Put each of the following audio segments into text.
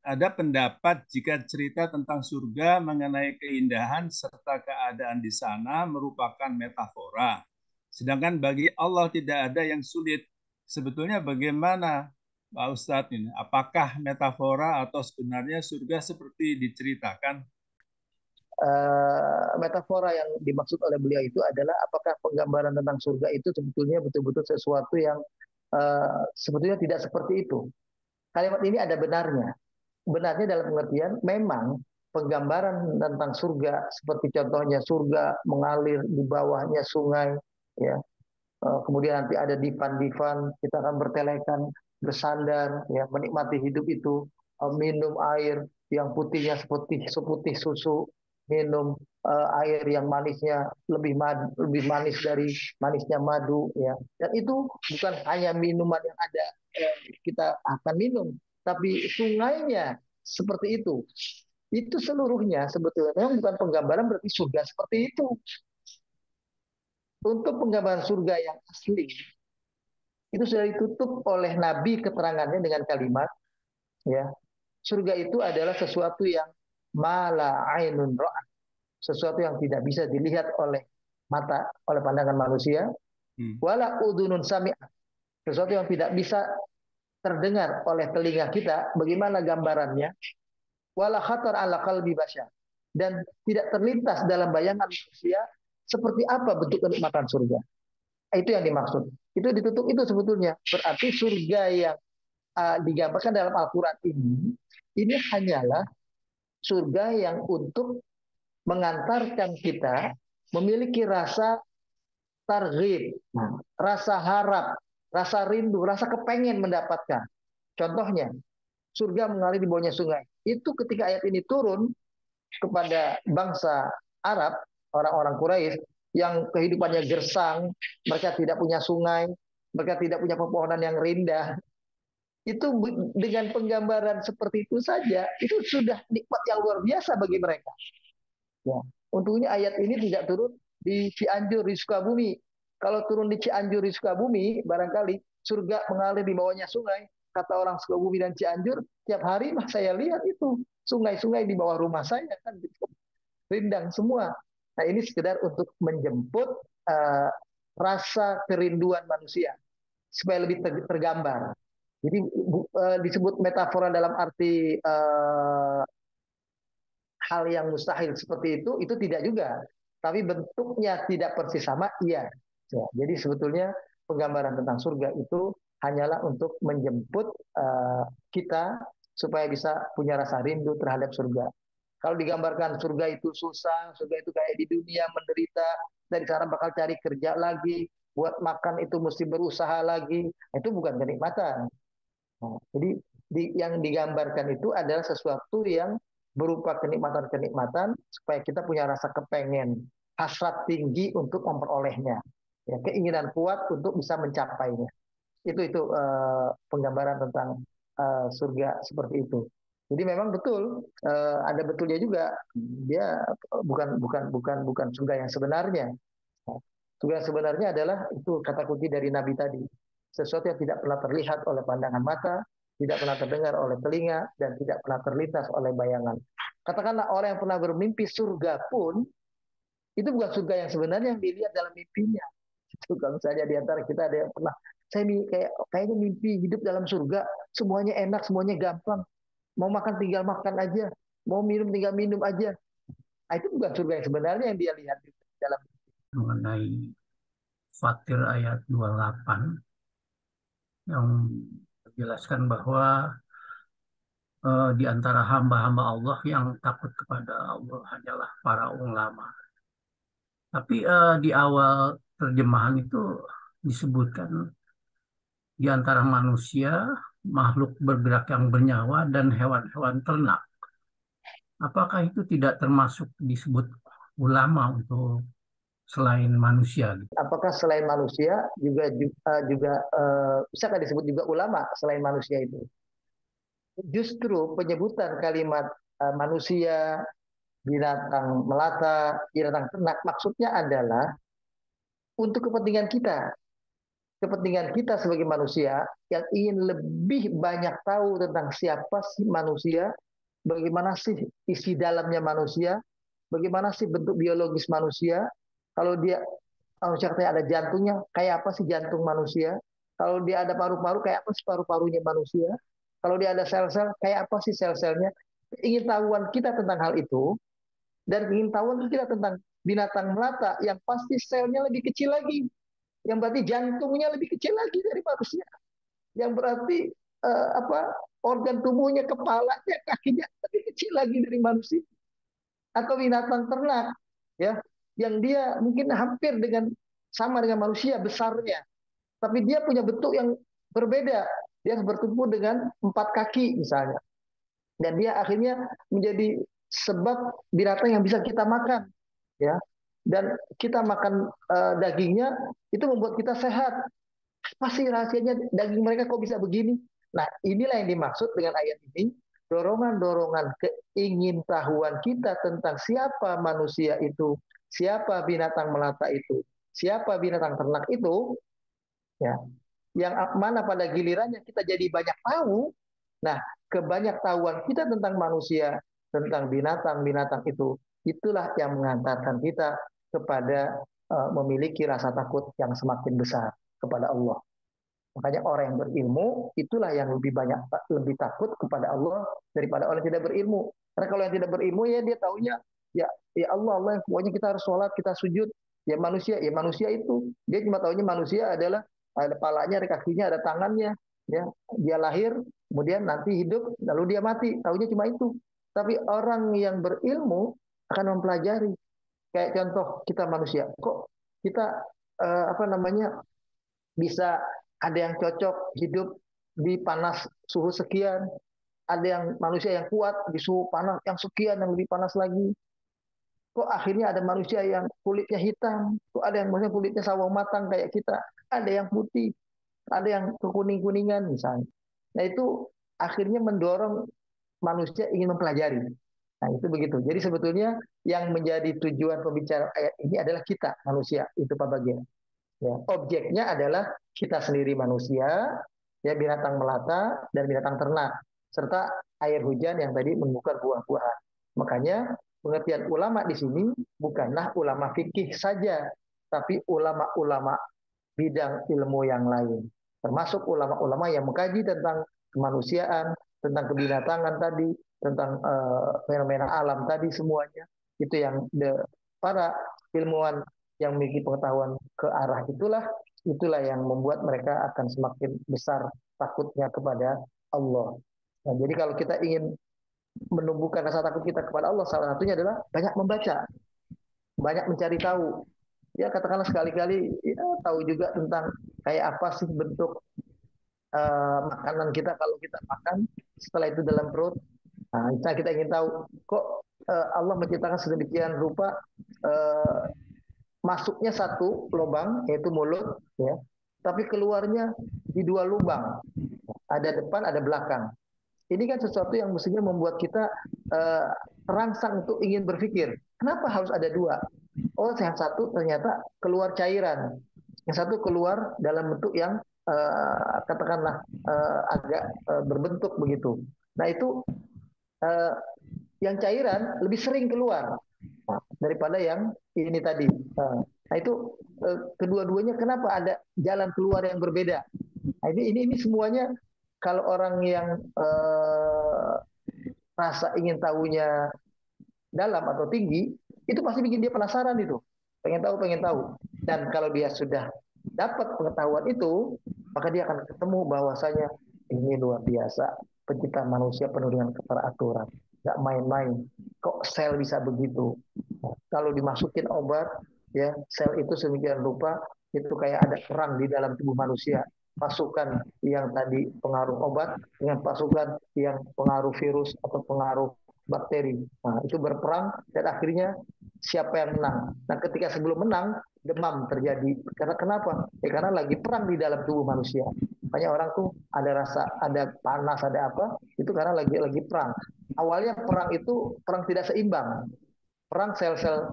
ada pendapat jika cerita tentang surga mengenai keindahan serta keadaan di sana merupakan metafora. Sedangkan bagi Allah tidak ada yang sulit. Sebetulnya bagaimana Pak Ustadz ini? Apakah metafora atau sebenarnya surga seperti diceritakan? Metafora yang dimaksud oleh beliau itu adalah apakah penggambaran tentang surga itu sebetulnya betul-betul sesuatu yang sebetulnya tidak seperti itu. Kalimat ini ada benarnya. Benarnya dalam pengertian memang penggambaran tentang surga seperti contohnya surga mengalir di bawahnya sungai, ya. Kemudian nanti ada divan-divan, kita akan bertelekan, bersandar, ya, menikmati hidup itu, minum air yang putihnya seperti seputih susu, minum air yang manisnya lebih manis dari manisnya madu, ya. Dan itu bukan hanya minuman yang ada kita akan minum, tapi sungainya seperti itu. Itu seluruhnya sebetulnya memang bukan penggambaran berarti surga seperti itu. Untuk penggambaran surga yang asli itu sudah ditutup oleh Nabi keterangannya dengan kalimat, ya, surga itu adalah sesuatu yang mala ainun ra'at, sesuatu yang tidak bisa dilihat oleh mata, oleh pandangan manusia, Hmm. wala udunun sami'at, sesuatu yang tidak bisa terdengar oleh telinga kita, bagaimana gambarannya, wala khatar ala qalbi basyar, dan tidak terlintas dalam bayangan manusia seperti apa bentuk kenikmatan surga. Itu yang dimaksud. Itu ditutup itu sebetulnya. Berarti surga yang digambarkan dalam Al-Quran ini hanyalah surga yang untuk mengantarkan kita memiliki rasa targhib, rasa harap, rasa rindu, rasa kepengen mendapatkan. Contohnya, surga mengalir di bawahnya sungai. Itu ketika ayat ini turun kepada bangsa Arab, orang-orang Quraisy yang kehidupannya gersang, mereka tidak punya sungai, mereka tidak punya pepohonan yang rindah, itu dengan penggambaran seperti itu saja itu sudah nikmat yang luar biasa bagi mereka, ya. Untungnya ayat ini tidak turun di Cianjur di Sukabumi. Kalau turun di Cianjur di Sukabumi, barangkali surga mengalir di bawahnya sungai, kata orang Sukabumi dan Cianjur, tiap hari mah saya lihat itu sungai-sungai di bawah rumah saya kan gitu, rindang semua. Nah ini sekedar untuk menjemput uh, rasa kerinduan manusia supaya lebih tergambar. Jadi disebut metafora dalam arti hal yang mustahil seperti itu tidak juga. Tapi bentuknya tidak persis sama, iya. Ya, jadi sebetulnya penggambaran tentang surga itu hanyalah untuk menjemput kita supaya bisa punya rasa rindu terhadap surga. Kalau digambarkan surga itu susah, surga itu kayak di dunia menderita, dari sana bakal cari kerja lagi, buat makan itu mesti berusaha lagi, itu bukan kenikmatan. Nah, jadi yang digambarkan itu adalah sesuatu yang berupa kenikmatan-kenikmatan supaya kita punya rasa kepengen, hasrat tinggi untuk memperolehnya, ya, keinginan kuat untuk bisa mencapainya. Itu penggambaran tentang surga seperti itu. Jadi memang betul ada betulnya juga, dia bukan surga yang sebenarnya. Nah, surga yang sebenarnya adalah itu kata kunci dari Nabi tadi, sesuatu yang tidak pernah terlihat oleh pandangan mata, tidak pernah terdengar oleh telinga, dan tidak pernah terlintas oleh bayangan. Katakanlah orang yang pernah bermimpi surga pun, itu bukan surga yang sebenarnya yang dilihat dalam mimpinya. Itu kalau misalnya di antara kita ada yang pernah, saya kayaknya mimpi hidup dalam surga, semuanya enak, semuanya gampang, mau makan tinggal makan aja, mau minum tinggal minum aja. Nah, itu bukan surga yang sebenarnya yang dia lihat dalam. Mengenai Fatir ayat 28 yang menjelaskan bahwa di antara hamba-hamba Allah yang takut kepada Allah hanyalah para ulama. Tapi di awal terjemahan itu disebutkan di antara manusia, makhluk bergerak yang bernyawa, dan hewan-hewan ternak. Apakah itu tidak termasuk disebut ulama untuk selain manusia? Apakah selain manusia juga bisakah disebut juga ulama selain manusia itu? Justru penyebutan kalimat manusia, binatang melata, binatang ternak maksudnya adalah untuk kepentingan kita. kepentingan kita sebagai manusia yang ingin lebih banyak tahu tentang siapa sih manusia, bagaimana sih isi dalamnya manusia, bagaimana sih bentuk biologis manusia. Kalau dia manusia katanya ada jantungnya, kayak apa sih jantung manusia? Kalau dia ada paru-paru, kayak apa sih paru-parunya manusia? Kalau dia ada sel-sel, kayak apa sih sel-selnya? Ingin tahuan kita tentang hal itu, dan ingin tahuan kita tentang binatang melata yang pasti selnya lebih kecil lagi, yang berarti jantungnya lebih kecil lagi dari manusia, yang berarti apa organ tubuhnya, kepalanya, kakinya lebih kecil lagi dari manusia. Atau binatang ternak, ya, yang dia mungkin hampir dengan sama dengan manusia besarnya, tapi dia punya bentuk yang berbeda. Dia bertumbuh dengan 4 kaki misalnya, dan dia akhirnya menjadi sebab binatang yang bisa kita makan, ya. Dan kita makan dagingnya itu membuat kita sehat. Apa sih rahasianya daging mereka kok bisa begini? Nah, inilah yang dimaksud dengan ayat ini, dorongan-dorongan keingintahuan kita tentang siapa manusia itu, siapa binatang melata itu, siapa binatang ternak itu, ya, yang mana pada gilirannya kita jadi banyak tahu. Nah, kebanyaktauan kita tentang manusia, tentang binatang-binatang itu, itulah yang mengantarkan kita kepada memiliki rasa takut yang semakin besar kepada Allah. Makanya orang yang berilmu itulah yang lebih banyak, lebih takut kepada Allah daripada orang yang tidak berilmu. Karena kalau yang tidak berilmu ya dia taunya ya, ya Allah, Allah yang pokoknya kita harus sholat, kita sujud. Ya manusia itu dia cuma taunya manusia adalah ada palanya, ada kakinya, ada tangannya. Ya, dia lahir, kemudian nanti hidup, lalu dia mati. Taunya cuma itu. Tapi orang yang berilmu akan mempelajari. Kayak contoh kita manusia, kok kita apa namanya bisa ada yang cocok hidup di panas suhu sekian, ada yang manusia yang kuat di suhu panas yang sekian yang lebih panas lagi. Kok akhirnya ada manusia yang kulitnya hitam, kok ada yang manusia kulitnya sawang matang kayak kita, ada yang putih, ada yang kekuning-kuningan misalnya. Nah itu akhirnya mendorong manusia ingin mempelajari. Nah itu begitu. Jadi sebetulnya yang menjadi tujuan pembicaraan ayat ini adalah kita manusia, itu Pak Bagian. Ya, objeknya adalah kita sendiri manusia, ya binatang melata dan binatang ternak, serta air hujan yang tadi membuka buah-buahan. Makanya pengertian ulama di sini bukanlah ulama fikih saja, tapi ulama-ulama bidang ilmu yang lain, termasuk ulama-ulama yang mengkaji tentang kemanusiaan, tentang kebinatangan tadi, tentang fenomena alam tadi semuanya. Itu yang para ilmuwan yang memiliki pengetahuan ke arah itulah yang membuat mereka akan semakin besar takutnya kepada Allah. Nah, jadi kalau kita ingin menumbuhkan rasa takut kita kepada Allah, salah satunya adalah banyak membaca, banyak mencari tahu. Ya katakanlah sekali-kali ya, tahu juga tentang kayak apa sih bentuk makanan kita kalau kita makan, setelah itu dalam perut. Nah, kita ingin tahu kok Allah menciptakan sedemikian rupa masuknya satu lubang yaitu mulut, ya, tapi keluarnya di 2 lubang, ada depan ada belakang. Ini kan sesuatu yang mestinya membuat kita terangsang untuk ingin berpikir kenapa harus ada 2. Oh, yang satu ternyata keluar cairan, yang satu keluar dalam bentuk yang katakanlah agak berbentuk begitu. Nah itu yang cairan lebih sering keluar daripada yang ini tadi. Nah itu kedua-duanya kenapa ada jalan keluar yang berbeda? Nah, ini semuanya kalau orang yang rasa ingin tahunya dalam atau tinggi, itu pasti bikin dia penasaran itu, pengen tahu, pengen tahu. Dan kalau dia sudah dapat pengetahuan itu, maka dia akan ketemu bahwasanya ini luar biasa, penciptaan manusia penuh dengan keteraturan, nggak main-main. Kok sel bisa begitu? Kalau dimasukin obat, ya sel itu sedemikian rupa itu kayak ada perang di dalam tubuh manusia. Pasukan yang tadi pengaruh obat dengan pasukan yang pengaruh virus atau pengaruh bakteri. Nah, itu berperang dan akhirnya siapa yang menang. Nah, ketika sebelum menang, demam terjadi. Karena kenapa? Karena lagi perang di dalam tubuh manusia. Makanya orang tuh ada rasa, ada panas, ada apa, itu karena lagi perang. Awalnya perang itu perang tidak seimbang. Perang sel-sel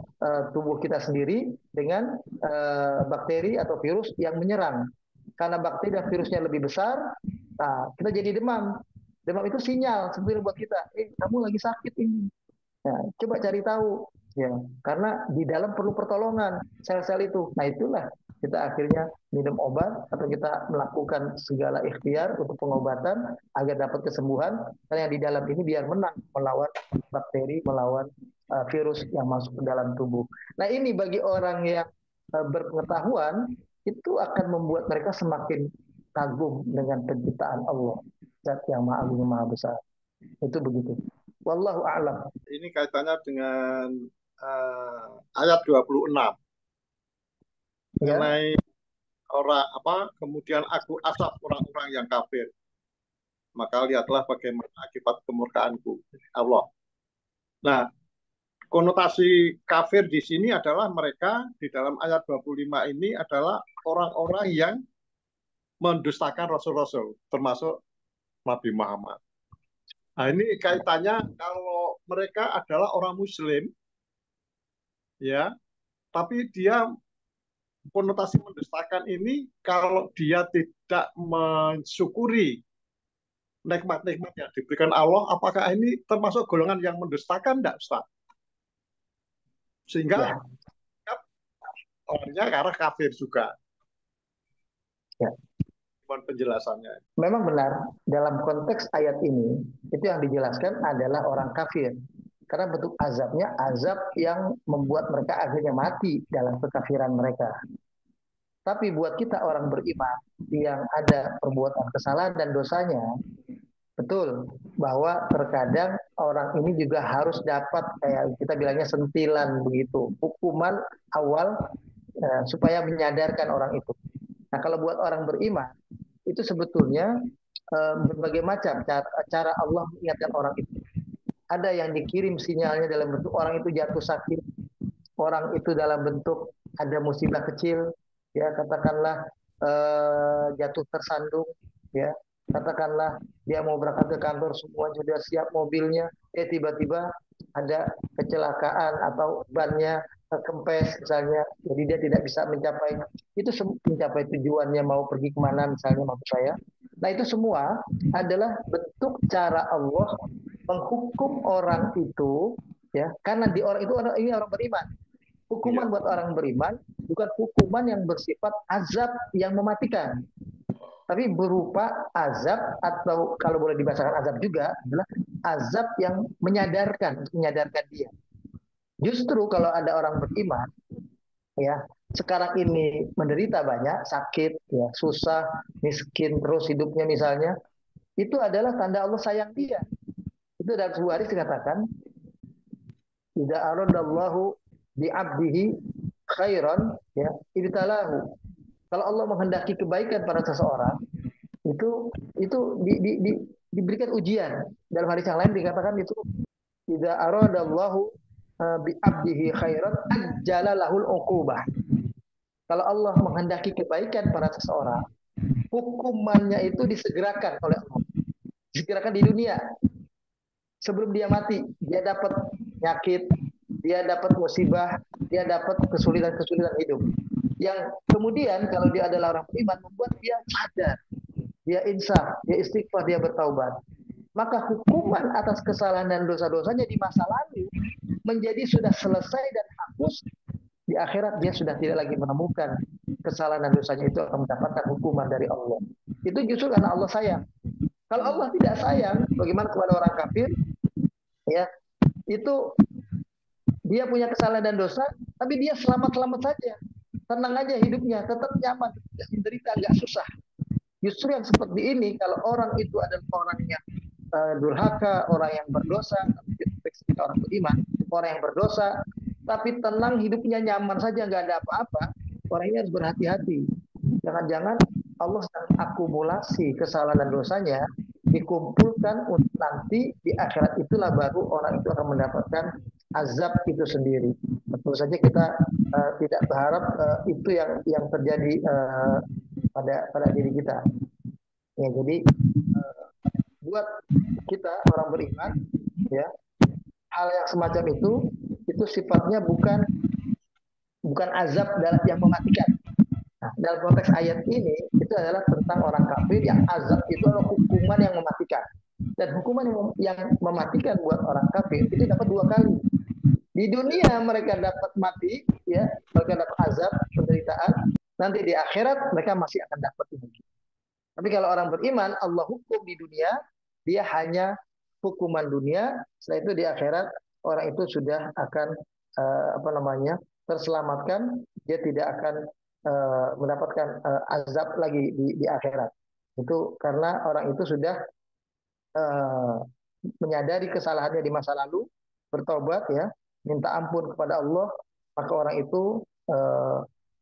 tubuh kita sendiri dengan bakteri atau virus yang menyerang. karena bakteri dan virusnya lebih besar, nah, kita jadi demam. Demam itu sinyal sebenarnya buat kita, kamu lagi sakit ini. Nah, coba cari tahu, ya, karena di dalam perlu pertolongan sel-sel itu. Nah, itulah kita akhirnya minum obat atau kita melakukan segala ikhtiar untuk pengobatan agar dapat kesembuhan. Karena yang di dalam ini biar menang melawan bakteri, melawan virus yang masuk ke dalam tubuh. Nah, ini bagi orang yang berpengetahuan itu akan membuat mereka semakin kagum dengan penciptaan Allah, Zat yang Maha Agung, Maha Besar. Itu begitu. Wallahu a'lam. Ini kaitannya dengan ayat 26 mengenai orang kemudian aku asap orang-orang yang kafir. Maka lihatlah bagaimana akibat kemurkaanku, Allah. Nah, konotasi kafir di sini adalah mereka di dalam ayat 25 ini adalah orang-orang yang mendustakan rasul-rasul, termasuk Nabi Muhammad. Nah, ini kaitannya kalau mereka adalah orang Muslim, ya, tapi dia konotasi mendustakan ini kalau dia tidak mensyukuri nikmat-nikmat yang diberikan Allah, apakah ini termasuk golongan yang mendustakan, enggak, Ustaz? Sehingga orangnya ke arah kafir juga. Ya. Penjelasannya. Memang benar, dalam konteks ayat ini, itu yang dijelaskan adalah orang kafir. Karena bentuk azabnya, azab yang membuat mereka akhirnya mati dalam kekafiran mereka. Tapi buat kita orang beriman, yang ada perbuatan kesalahan dan dosanya, betul, bahwa terkadang orang ini juga harus dapat, kayak kita bilangnya sentilan begitu, hukuman awal supaya menyadarkan orang itu. Nah, kalau buat orang beriman, itu sebetulnya berbagai macam cara Allah mengingatkan orang itu. Ada yang dikirim sinyalnya dalam bentuk orang itu jatuh sakit, orang itu dalam bentuk ada musibah kecil, ya katakanlah jatuh tersandung, ya katakanlah dia mau berangkat ke kantor, semua sudah siap mobilnya, tiba-tiba ada kecelakaan atau bannya kempes misalnya, jadi dia tidak bisa mencapai tujuannya, mau pergi kemana misalnya, maksud saya. Nah, itu semua adalah bentuk cara Allah menghukum orang itu, ya, karena di orang itu ini orang beriman. Hukuman buat orang beriman bukan hukuman yang bersifat azab yang mematikan, tapi berupa azab, atau kalau boleh dibahasakan azab juga, adalah azab yang menyadarkan dia. Justru kalau ada orang beriman, ya, sekarang ini menderita banyak, sakit, ya, susah, miskin terus hidupnya misalnya, itu adalah tanda Allah sayang dia. Itu dalam sebuah hadis dikatakan, idza aradallahu bi'abdihi khairan, ya, ibtalahu. Kalau Allah menghendaki kebaikan pada seseorang, itu diberikan ujian. Dalam hadis yang lain dikatakan itu, idza aradallahu bi'abdihi khairan ajjala lahul uqubah. Kalau Allah menghendaki kebaikan pada seseorang, hukumannya itu disegerakan oleh Allah. Disegerakan di dunia. Sebelum dia mati, dia dapat penyakit, dia dapat musibah, dia dapat kesulitan-kesulitan hidup. Yang kemudian kalau dia adalah orang beriman, membuat dia sadar, dia insaf, dia istighfar, dia bertaubat. Maka hukuman atas kesalahan dan dosa-dosanya di masa lalu menjadi sudah selesai dan hapus. Di akhirat dia sudah tidak lagi menemukan kesalahan dan dosanya, itu akan mendapatkan hukuman dari Allah. Itu justru karena Allah sayang. Kalau Allah tidak sayang, bagaimana kepada orang kafir? Ya, itu dia punya kesalahan dan dosa, tapi dia selamat-selamat saja, tenang aja hidupnya, tetap nyaman, tidak menderita, nggak susah. Justru yang seperti ini, kalau orang itu adalah orang yang durhaka, orang yang berdosa, orang beriman, orang yang berdosa, tapi tenang hidupnya, nyaman saja, nggak ada apa-apa, orang ini harus berhati-hati. Jangan-jangan Allah sedang akumulasi kesalahan dan dosanya, dikumpulkan untuk nanti di akhirat itulah baru orang itu akan mendapatkan azab itu sendiri. Tentu saja kita tidak berharap itu yang terjadi pada diri kita. Ya, jadi buat kita orang beriman, ya, hal yang semacam itu sifatnya bukan azab yang mematikan. Nah, dalam konteks ayat ini itu adalah tentang orang kafir yang azab itu adalah hukuman yang mematikan. Dan hukuman yang mematikan buat orang kafir itu dapat 2 kali. Di dunia mereka dapat mati, ya, mereka dapat azab, penderitaan. Nanti di akhirat mereka masih akan dapat ini. Tapi kalau orang beriman, Allah hukum di dunia, dia hanya hukuman dunia. Setelah itu di akhirat orang itu sudah akan terselamatkan. Dia tidak akan mendapatkan azab lagi di akhirat. Itu karena orang itu sudah menyadari kesalahannya di masa lalu, bertobat, ya, minta ampun kepada Allah, maka orang itu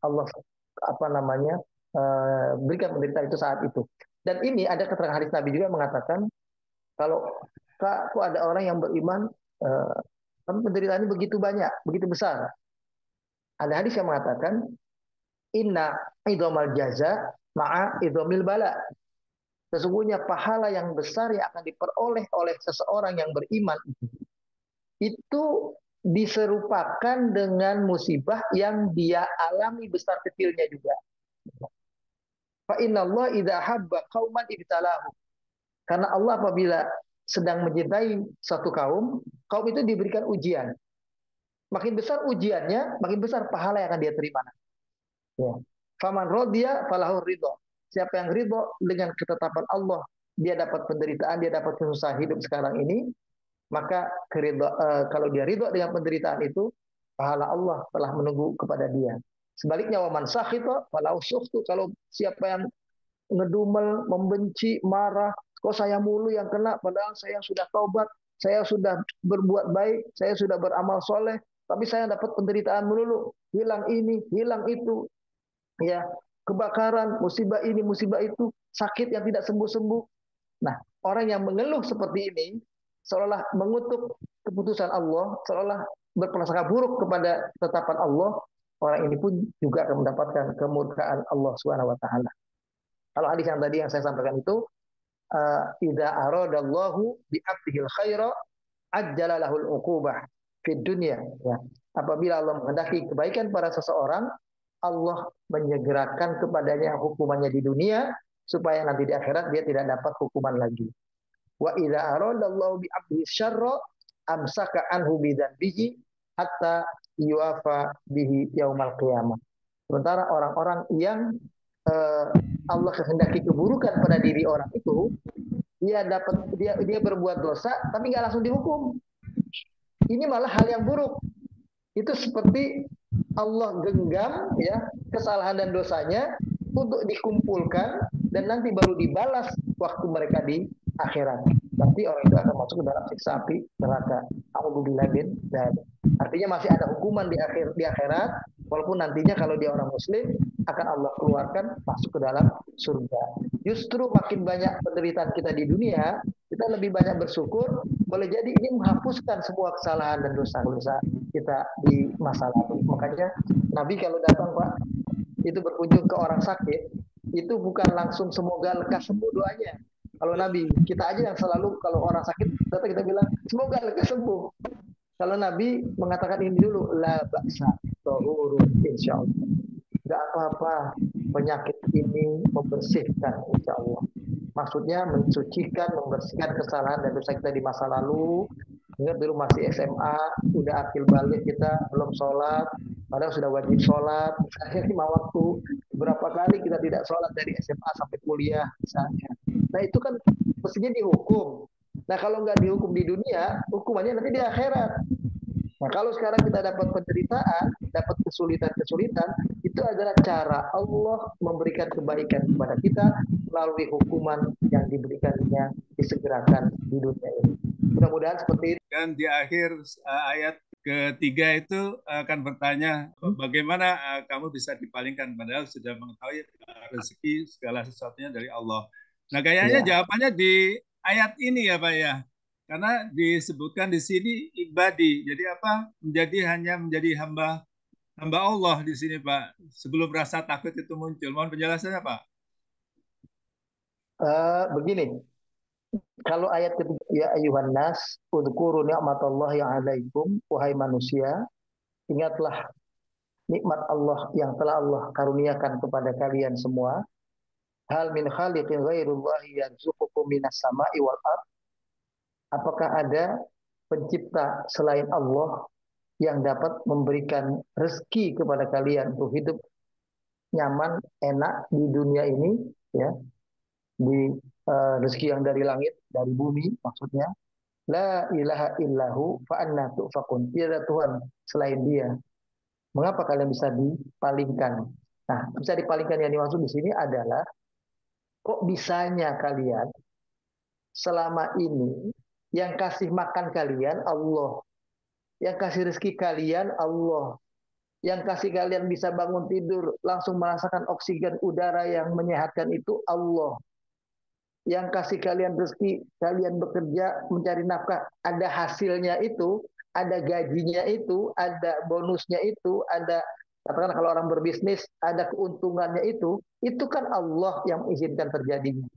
Allah berikan penderitaan itu saat itu. Dan ini ada keterangan hadis Nabi juga mengatakan kalau kok ada orang yang beriman tapi penderitaannya begitu banyak, begitu besar. Ada hadis yang mengatakan inna idhamal jaza ma'a idhamil bala. Sesungguhnya pahala yang besar yang akan diperoleh oleh seseorang yang beriman itu diserupakan dengan musibah yang dia alami besar kecilnya juga. Fa innallaha idza habba qauman ibtalahu. Karena Allah apabila sedang mencintai satu kaum itu diberikan ujian. Makin besar ujiannya, makin besar pahala yang akan dia terima. Ya. Faman radiya falahu ridha. Siapa yang ridho dengan ketetapan Allah, dia dapat penderitaan, dia dapat kesusahan hidup sekarang ini, maka kalau dia ridho dengan penderitaan itu, pahala Allah telah menunggu kepada dia. Sebaliknya waman sakhita falahu sukhtu. Kalau siapa yang ngedumel, membenci, marah, kok saya mulu yang kena, padahal saya sudah taubat, saya sudah berbuat baik, saya sudah beramal soleh, tapi saya dapat penderitaan melulu, hilang ini, hilang itu, ya, kebakaran, musibah ini, musibah itu, sakit yang tidak sembuh-sembuh. Nah, orang yang mengeluh seperti ini, seolah mengutuk keputusan Allah, seolah berprasangka buruk kepada ketetapan Allah, orang ini pun juga akan mendapatkan kemurkaan Allah Subhanahu wa taala. Kalau hadis yang tadi yang saya sampaikan itu, idza aradallahu bi 'abdihil khaira ajjala lahul 'uqubah fid dunya, ya. Apabila Allah menghendaki kebaikan pada seseorang, Allah menyegerakan kepadanya hukumannya di dunia supaya nanti di akhirat dia tidak dapat hukuman lagi. Wa idza aradallahu bi 'abdihi syarra amsaka anhu bidzanbihi hatta yuwafa bihi yaumal qiyamah. Sementara orang-orang yang Allah kehendaki keburukan pada diri orang itu, dia berbuat dosa tapi nggak langsung dihukum. Ini malah hal yang buruk. Itu seperti Allah genggam, ya, kesalahan dan dosanya untuk dikumpulkan dan nanti baru dibalas waktu mereka di akhirat. Nanti orang itu akan masuk ke dalam siksa api neraka. A'udzubillahi min dzalik. Artinya masih ada hukuman di akhirat, walaupun nantinya kalau dia orang muslim akan Allah keluarkan masuk ke dalam surga. Justru makin banyak penderitaan kita di dunia, kita lebih banyak bersyukur, boleh jadi ini menghapuskan semua kesalahan dan dosa-dosa kita di masa lalu. Makanya Nabi kalau datang, Pak, itu berkunjung ke orang sakit, itu bukan langsung semoga lekas sembuh doanya. Kalau Nabi, kita aja yang selalu kalau orang sakit datang kita bilang semoga lekas sembuh. Kalau Nabi mengatakan ini dulu, la ba'sa tahurun insyaallah. Enggak apa-apa, penyakit ini membersihkan insyaallah. Maksudnya mensucikan, membersihkan kesalahan dan dosa kita di masa lalu. Ingat dulu masih SMA, udah akil balik kita belum sholat, padahal sudah wajib sholat, misalnya 5 waktu. Berapa kali kita tidak sholat dari SMA sampai kuliah misalnya. Nah itu kan mestinya dihukum. Nah kalau nggak dihukum di dunia, hukumannya nanti di akhirat. Nah kalau sekarang kita dapat penderitaan, dapat kesulitan-kesulitan, itu adalah cara Allah memberikan kebaikan kepada kita melalui hukuman yang diberikannya, disegerakan di dunia ini. Mudah-mudahan seperti itu. Dan di akhir ayat ketiga itu akan bertanya, bagaimana kamu bisa dipalingkan padahal sudah mengetahui rezeki segala sesuatunya dari Allah. Nah kayaknya jawabannya di ayat ini ya Pak ya. Karena disebutkan di sini ibadi. Jadi apa? Hanya menjadi hamba Allah di sini Pak. Sebelum rasa takut itu muncul. Mohon penjelasannya Pak. Begini. Kalau ayat ketiga, ya ayuhan nas, udhkuru ni'matallahi 'alaikum, wahai manusia, ingatlah nikmat Allah yang telah Allah karuniakan kepada kalian semua. Hal min khaliqin ghairullahi yarzuqukum minas sama'i wal ard. Apakah ada pencipta selain Allah yang dapat memberikan rezeki kepada kalian untuk hidup nyaman, enak di dunia ini, ya, di rezeki yang dari langit, dari bumi maksudnya. La ilaha illahu fa anna tu'fakun. Tidak ada Tuhan selain Dia. Mengapa kalian bisa dipalingkan? Nah, bisa dipalingkan yang dimaksud di sini adalah kok bisanya kalian selama ini yang kasih makan kalian Allah, yang kasih rezeki kalian Allah, yang kasih kalian bisa bangun tidur langsung merasakan oksigen udara yang menyehatkan itu Allah. Yang kasih kalian rezeki, kalian bekerja mencari nafkah, ada hasilnya itu, ada gajinya itu, ada bonusnya itu, ada, katakan kalau orang berbisnis, ada keuntungannya itu kan Allah yang mengizinkan terjadinya.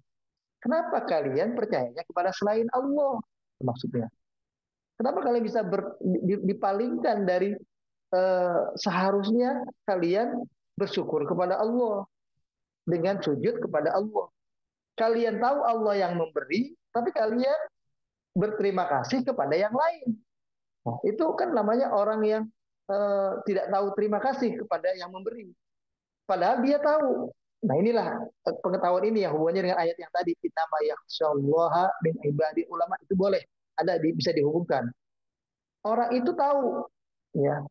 Kenapa kalian percayanya kepada selain Allah? Maksudnya, kenapa kalian bisa dipalingkan dari seharusnya kalian bersyukur kepada Allah dengan sujud kepada Allah. Kalian tahu Allah yang memberi, tapi kalian berterima kasih kepada yang lain. Nah, itu kan namanya orang yang tidak tahu terima kasih kepada yang memberi. Padahal dia tahu. Nah, inilah pengetahuan ini yang hubungannya dengan ayat yang tadi. Innama yakhsyallaha min ibadi ulama. Itu boleh. Bisa dihubungkan. Orang itu tahu, ya,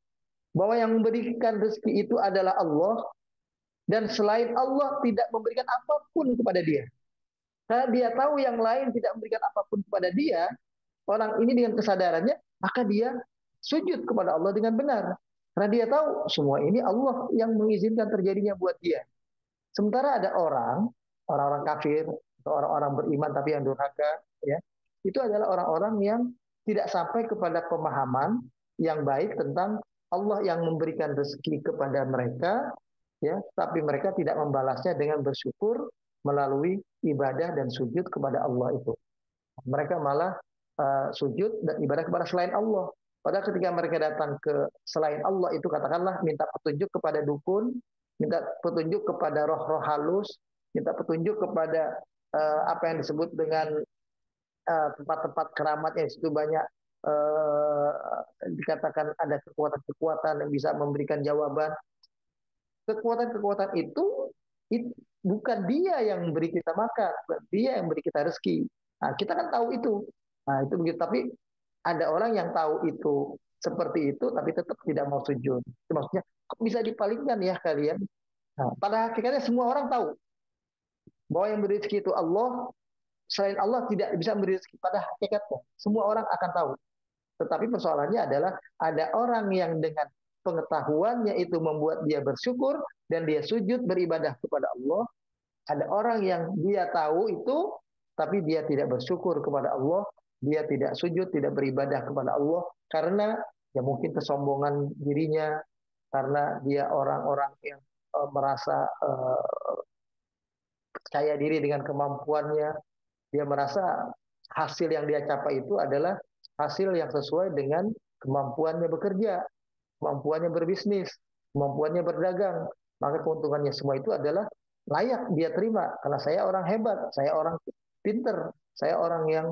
bahwa yang memberikan rezeki itu adalah Allah, dan selain Allah tidak memberikan apapun kepada dia. Karena dia tahu yang lain tidak memberikan apapun kepada dia, orang ini dengan kesadarannya, maka dia sujud kepada Allah dengan benar. Karena dia tahu semua ini Allah yang mengizinkan terjadinya buat dia. Sementara ada orang-orang kafir, atau orang-orang beriman tapi yang durhaka, ya, itu adalah orang-orang yang tidak sampai kepada pemahaman yang baik tentang Allah yang memberikan rezeki kepada mereka, ya, tapi mereka tidak membalasnya dengan bersyukur melalui ibadah dan sujud kepada Allah itu. Mereka malah sujud dan ibadah kepada selain Allah. Padahal ketika mereka datang ke selain Allah itu, katakanlah minta petunjuk kepada dukun, minta petunjuk kepada roh-roh halus, minta petunjuk kepada apa yang disebut dengan tempat-tempat keramat yang situ banyak dikatakan ada kekuatan-kekuatan yang bisa memberikan jawaban. Kekuatan-kekuatan itu bukan dia yang beri kita makan, bukan dia yang beri kita rezeki. Nah, kita kan tahu itu. Nah, itu begitu. Tapi ada orang yang tahu itu seperti itu, tapi tetap tidak mau sujud. Itu maksudnya, kok bisa dipalingkan ya kalian? Nah, pada hakikatnya semua orang tahu bahwa yang beri rezeki itu Allah, selain Allah tidak bisa memberi rezeki. Pada hakikatnya, semua orang akan tahu. Tetapi persoalannya adalah ada orang yang dengan pengetahuannya itu membuat dia bersyukur dan dia sujud beribadah kepada Allah. Ada orang yang dia tahu itu, tapi dia tidak bersyukur kepada Allah, dia tidak sujud, tidak beribadah kepada Allah, karena ya mungkin kesombongan dirinya, karena dia orang-orang yang merasa percaya diri dengan kemampuannya, dia merasa hasil yang dia capai itu adalah hasil yang sesuai dengan kemampuannya bekerja, kemampuannya berbisnis, kemampuannya berdagang, maka keuntungannya semua itu adalah layak dia terima, karena saya orang hebat, saya orang pinter, saya orang yang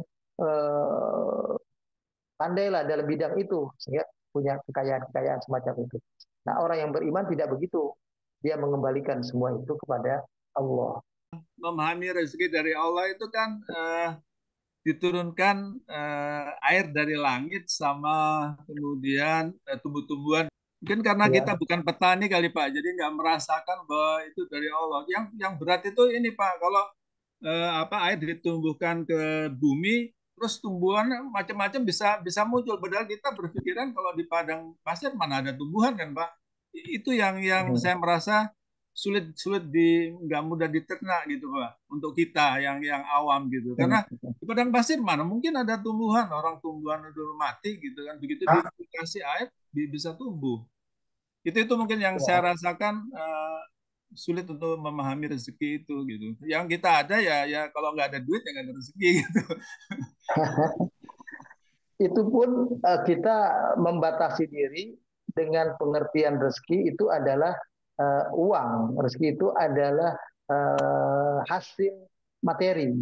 pandailah dalam bidang itu, sehingga punya kekayaan-kekayaan semacam itu. Nah, orang yang beriman tidak begitu, dia mengembalikan semua itu kepada Allah. Memahami rezeki dari Allah itu kan diturunkan air dari langit sama kemudian tumbuh-tumbuhan. Mungkin karena Ya. kita bukan petani kali Pak, jadi nggak merasakan bahwa itu dari Allah. Yang berat itu ini Pak, kalau air ditumbuhkan ke bumi, terus tumbuhan macam-macam bisa muncul. Padahal kita berpikiran kalau di padang pasir mana ada tumbuhan kan Pak? Itu yang saya merasa sulit nggak mudah diternak gitu Pak, untuk kita yang awam gitu. Karena di padang pasir mana mungkin ada tumbuhan, orang tumbuhan udah mati gitu kan, begitu dikasih air bisa tumbuh. Itu mungkin yang saya rasakan sulit untuk memahami rezeki itu gitu. Yang kita ada ya kalau nggak ada duit ya nggak ada rezeki gitu. Itu pun kita membatasi diri dengan pengertian rezeki itu adalah uang. Rezeki itu adalah hasil materi.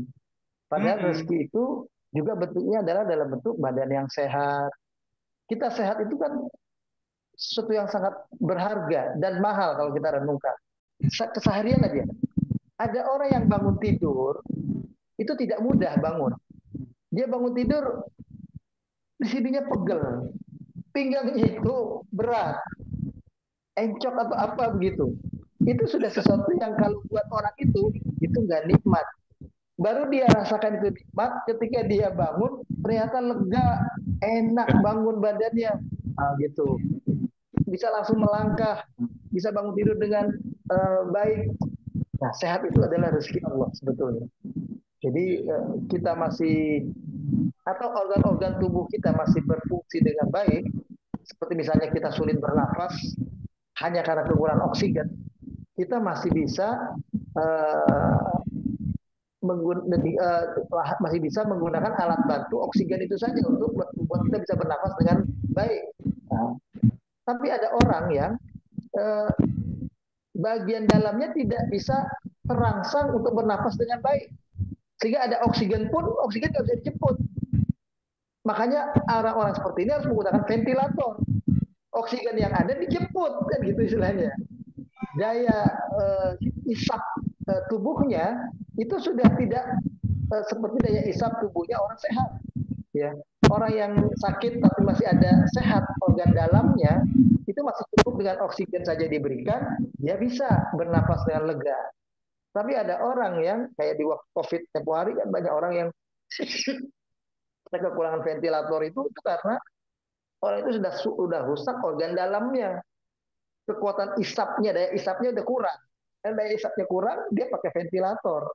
Padahal rezeki itu juga bentuknya adalah dalam bentuk badan yang sehat. Kita sehat itu kan sesuatu yang sangat berharga dan mahal kalau kita renungkan. Keseharian aja. Ada orang yang bangun tidur, itu tidak mudah bangun. Dia bangun tidur, di sininya pegel. Pinggangnya itu berat. Encok atau apa begitu. Itu sudah sesuatu yang kalau buat orang itu nggak nikmat. Baru dia rasakan itu nikmat ketika dia bangun, ternyata lega, enak bangun badannya. Nah, gitu. Bisa langsung melangkah, bisa bangun tidur dengan baik. Nah, sehat itu adalah rezeki Allah sebetulnya. Jadi kita masih atau organ-organ tubuh kita masih berfungsi dengan baik, seperti misalnya kita sulit bernafas hanya karena kekurangan oksigen, kita masih bisa masih bisa menggunakan alat bantu oksigen itu saja untuk membuat kita bisa bernafas dengan baik. Nah, tapi ada orang yang bagian dalamnya tidak bisa terangsang untuk bernafas dengan baik. Sehingga ada oksigen pun, oksigen nggak bisa dijemput. Makanya orang-orang seperti ini harus menggunakan ventilator. Oksigen yang ada dijemput, kan gitu istilahnya. Daya isap tubuhnya itu sudah tidak seperti daya isap tubuhnya orang sehat. Ya, orang yang sakit tapi masih ada sehat organ dalamnya, itu masih cukup dengan oksigen saja diberikan, dia bisa bernafas dengan lega. Tapi ada orang yang kayak di waktu COVID tempoh hari kan banyak orang yang kekurangan ventilator itu karena orang itu sudah rusak organ dalamnya. Kekuatan isapnya, daya isapnya udah kurang. Dan daya isapnya kurang, dia pakai ventilator,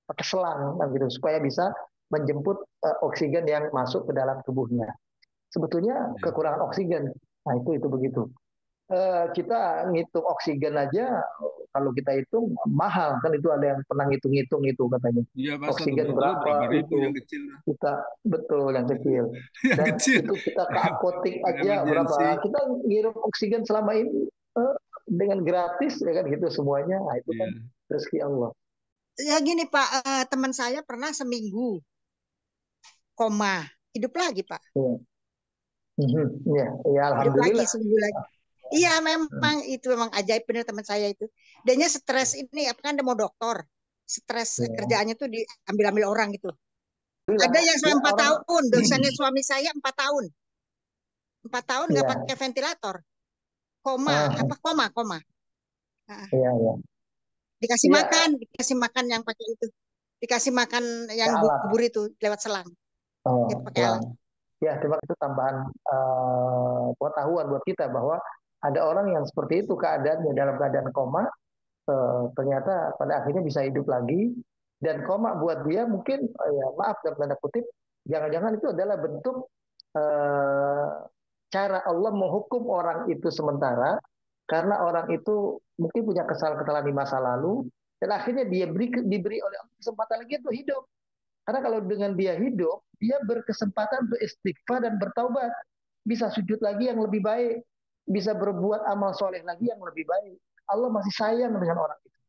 pakai selang kan gitu supaya bisa menjemput oksigen yang masuk ke dalam tubuhnya. Sebetulnya kekurangan oksigen. Nah, itu begitu. Kita ngitung oksigen aja kalau kita hitung mahal kan, itu ada yang pernah ngitung-ngitung itu katanya. Iya, Oksigen berapa ribu itu yang kecil. Kita betul yang kecil. Yang Dan kecil. itu kita ke apotek aja Emergency. berapa? Kita ngirim oksigen selama ini dengan gratis ya kan gitu semuanya. Nah, itu kan rezeki Allah. Ya gini Pak, teman saya pernah seminggu koma, hidup lagi Pak. Ya, ya alhamdulillah. Hidup lagi seminggu lagi. Iya memang itu memang ajaib benar teman saya itu. Dianya stres ini apa kan dia mau dokter. Stres kerjaannya tuh diambil-ambil orang gitu. Ada yang sampai 4 tahun, dosennya suami saya 4 tahun. 4 tahun nggak pakai ventilator. Koma, koma. Iya. Dikasih makan yang pakai itu. Dikasih makan yang bubur itu lewat selang. Ya, pakai alat. Ya, terima kasih tambahan pengetahuan buat kita bahwa ada orang yang seperti itu keadaannya dalam keadaan koma, ternyata pada akhirnya bisa hidup lagi, dan koma buat dia mungkin ya maaf dalam tanda kutip, jangan-jangan itu adalah bentuk cara Allah menghukum orang itu sementara karena orang itu mungkin punya kesalahan di masa lalu dan akhirnya dia diberi oleh Allah kesempatan lagi untuk hidup. Karena kalau dengan dia hidup, dia berkesempatan untuk istighfar dan bertaubat, bisa sujud lagi yang lebih baik, bisa berbuat amal soleh lagi yang lebih baik. Allah masih sayang dengan orang itu.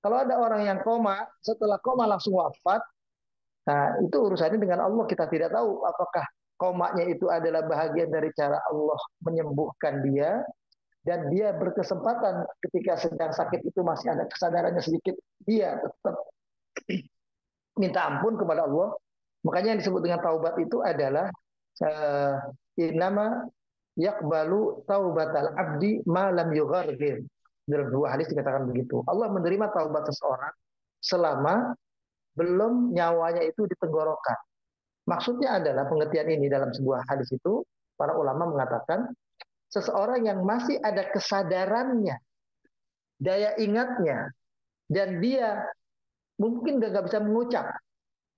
Kalau ada orang yang koma, setelah koma langsung wafat, nah itu urusannya dengan Allah. Kita tidak tahu apakah komanya itu adalah bahagian dari cara Allah menyembuhkan dia, dan dia berkesempatan ketika sedang sakit itu masih ada kesadarannya sedikit, dia tetap minta ampun kepada Allah. Makanya yang disebut dengan taubat itu adalah innama yaqbalu taubatal abdi ma lam yughargir. Dalam dua hadis dikatakan begitu. Allah menerima taubat seseorang selama belum nyawanya itu di tenggorokan. Maksudnya adalah pengertian ini dalam sebuah hadis itu para ulama mengatakan seseorang yang masih ada kesadarannya, daya ingatnya, dan dia mungkin nggak bisa mengucap,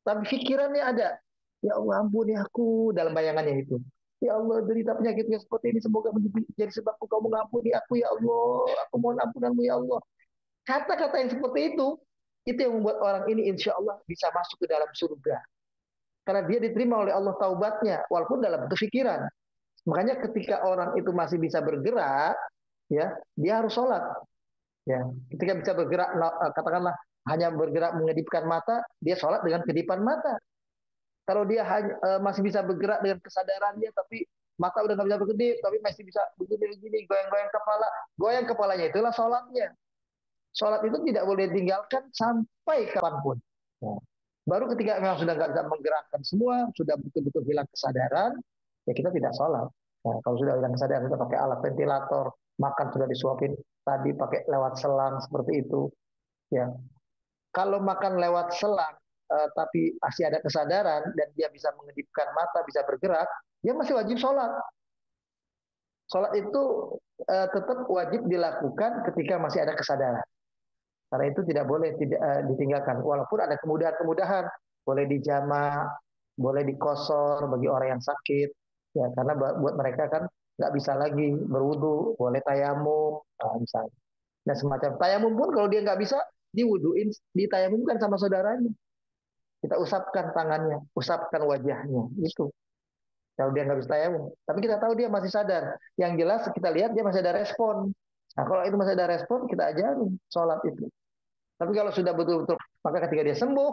tapi pikirannya ada. Ya Allah ampuni aku dalam bayangannya itu. Ya Allah derita penyakitnya seperti ini semoga menjadi sebab Engkau mengampuni aku ya Allah. Aku mohon ampunanmu ya Allah. Kata-kata yang seperti itu yang membuat orang ini insya Allah bisa masuk ke dalam surga. Karena dia diterima oleh Allah taubatnya walaupun dalam bentuk pikiran. Makanya ketika orang itu masih bisa bergerak, ya dia harus sholat. Ya, ketika bisa bergerak, katakanlah hanya bergerak mengedipkan mata, dia sholat dengan kedipan mata. Kalau dia hanya, masih bisa bergerak dengan kesadarannya, tapi mata udah nggak bisa berkedip, tapi masih bisa begini-begini, goyang-goyang kepala, goyang kepalanya itulah sholatnya. Sholat itu tidak boleh ditinggalkan sampai kapanpun. Nah, baru ketika memang sudah nggak bisa menggerakkan semua, sudah betul-betul hilang kesadaran, ya kita tidak sholat. Nah, kalau sudah hilang kesadaran, kita pakai alat ventilator, makan sudah disuapin, tadi pakai lewat selang seperti itu. Ya, kalau makan lewat selang, tapi masih ada kesadaran dan dia bisa mengedipkan mata, bisa bergerak, dia masih wajib sholat. Sholat itu tetap wajib dilakukan ketika masih ada kesadaran. Karena itu tidak boleh ditinggalkan. Walaupun ada kemudahan-kemudahan, boleh dijama, boleh dikosor bagi orang yang sakit. Ya, karena buat mereka kan nggak bisa lagi berwudu, boleh tayamum, misalnya. Nah, semacam tayamum pun kalau dia nggak bisa, diwuduin, ditayamumkan sama saudaranya. Kita usapkan tangannya, usapkan wajahnya, itu. Kalau dia nggak bisa tayamum. Tapi kita tahu dia masih sadar. Yang jelas kita lihat dia masih ada respon. Nah, kalau itu masih ada respon, kita ajarin sholat itu. Tapi kalau sudah betul-betul, maka ketika dia sembuh,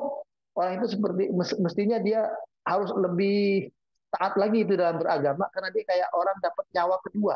orang itu seperti mestinya dia harus lebih taat lagi itu dalam beragama, karena dia kayak orang dapat nyawa kedua.